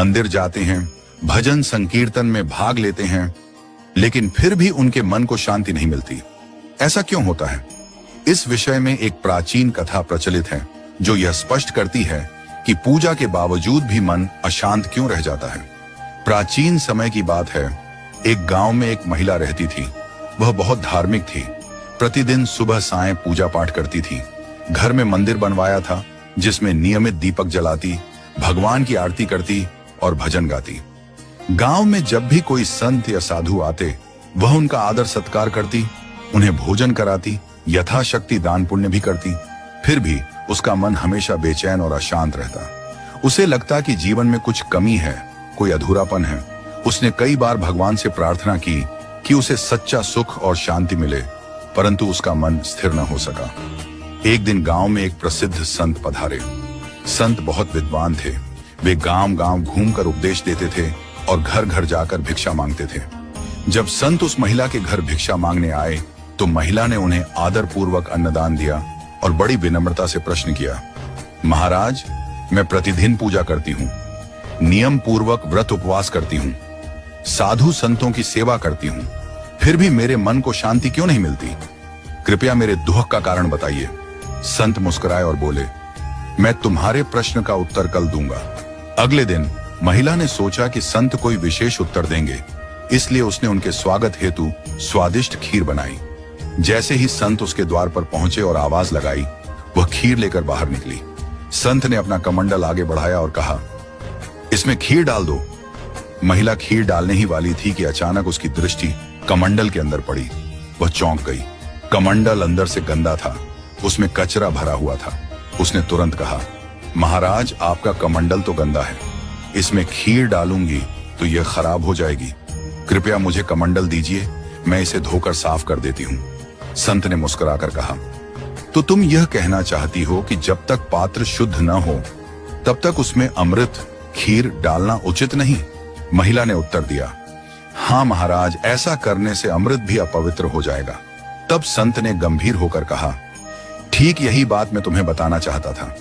मंदिर जाते हैं, भजन संकीर्तन में भाग लेते हैं, लेकिन फिर भी उनके मन को शांति नहीं मिलती। ऐसा क्यों होता है? इस विषय में एक प्राचीन कथा प्रचलित है जो यह स्पष्ट करती है कि पूजा के बावजूद भी मन अशांत क्यों रह जाता है। प्राचीन समय की बात है, एक गांव में एक महिला रहती थी। वह बहुत धार्मिक थी। प्रतिदिन सुबह सायं पूजा पाठ करती थी। घर में मंदिर बनवाया था जिसमें नियमित दीपक जलाती, भगवान की आरती करती और भजन गाती। गांव में जब भी कोई संत या साधु आते, वह उनका आदर सत्कार करती, उन्हें भोजन कराती, यथाशक्ति दान पुण्य भी करती। फिर भी उसका मन हमेशा बेचैन और अशांत रहता। उसे लगता कि जीवन में कुछ कमी है, कोई अधूरापन है। उसने कई बार भगवान से प्रार्थना की कि उसे सच्चा सुख और शांति मिले, परंतु उसका मन स्थिर न हो सका। एक दिन गांव में एक प्रसिद्ध संत पधारे। संत बहुत विद्वान थे। वे गांव-गांव घूमकर उपदेश देते थे और घर घर जाकर भिक्षा मांगते थे। जब संत उस महिला के घर भिक्षा मांगने आए तो महिला ने उन्हें आदर पूर्वक अन्नदान दिया और बड़ी विनम्रता से प्रश्न किया, महाराज, मैं प्रतिदिन पूजा करती हूँ, नियम पूर्वक व्रत उपवास करती हूँ, साधु संतों की सेवा करती हूँ, फिर भी मेरे मन को शांति क्यों नहीं मिलती? कृपया मेरे दुख का कारण बताइए। संत मुस्कुराए और बोले, मैं तुम्हारे प्रश्न का उत्तर कल दूंगा। अगले दिन महिला ने सोचा कि संत कोई विशेष उत्तर देंगे, इसलिए उसने उनके स्वागत हेतु स्वादिष्ट खीर बनाई। जैसे ही संत उसके द्वार पर पहुंचे और आवाज लगाई, वह खीर लेकर बाहर निकली। संत ने अपना कमंडल आगे बढ़ाया और कहा, इसमें खीर डाल दो। महिला खीर डालने ही वाली थी कि अचानक उसकी दृष्टि कमंडल के अंदर पड़ी। वह चौंक गई। कमंडल अंदर से गंदा था, उसमें कचरा भरा हुआ था। उसने तुरंत कहा, महाराज, आपका कमंडल तो गंदा है, इसमें खीर डालूंगी तो यह खराब हो जाएगी। कृपया मुझे कमंडल दीजिए, मैं इसे धोकर साफ कर देती हूँ। संत ने मुस्कुराकर कहा, तो तुम यह कहना चाहती हो कि जब तक पात्र शुद्ध न हो तब तक उसमें अमृत खीर डालना उचित नहीं? महिला ने उत्तर दिया, हाँ महाराज, ऐसा करने से अमृत भी अपवित्र हो जाएगा। तब संत ने गंभीर होकर कहा, ठीक यही बात मैं तुम्हें बताना चाहता था।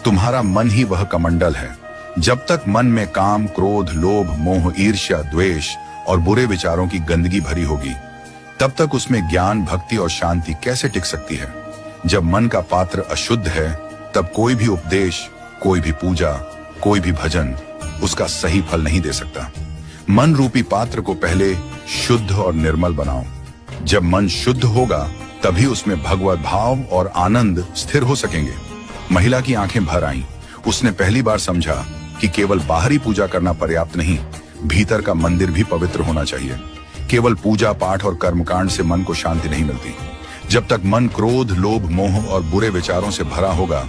तुम्हारा मन ही वह कमंडल है। जब तक मन में काम, क्रोध, लोभ, मोह, ईर्ष्या, द्वेष और बुरे विचारों की गंदगी भरी होगी, तब तक उसमें ज्ञान, भक्ति और शांति कैसे टिक सकती है? जब मन का पात्र अशुद्ध है, तब कोई भी उपदेश, कोई भी पूजा, कोई भी भजन उसका सही फल नहीं दे सकता। मन रूपी पात्र को पहले शुद्ध और निर्मल बनाओ। जब मन शुद्ध होगा तभी उसमें भगवत भाव और आनंद स्थिर हो सकेंगे। महिला की आंखें भर आईं। उसने पहली बार समझा कि केवल बाहरी पूजा करना पर्याप्त नहीं, भीतर का मंदिर भी पवित्र होना चाहिए। केवल पूजा पाठ और कर्मकांड से मन को शांति नहीं मिलती। जब तक मन क्रोध, लोभ, मोह और बुरे विचारों से भरा होगा,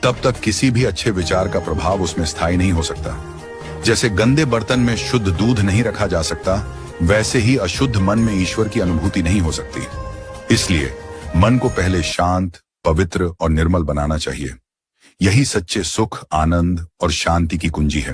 तब तक किसी भी अच्छे विचार का प्रभाव उसमें स्थायी नहीं हो सकता। जैसे गंदे बर्तन में शुद्ध दूध नहीं रखा जा सकता, वैसे ही अशुद्ध मन में ईश्वर की अनुभूति नहीं हो सकती। इसलिए मन को पहले शांत, पवित्र और निर्मल बनाना चाहिए। यही सच्चे सुख, आनंद और शांति की कुंजी है।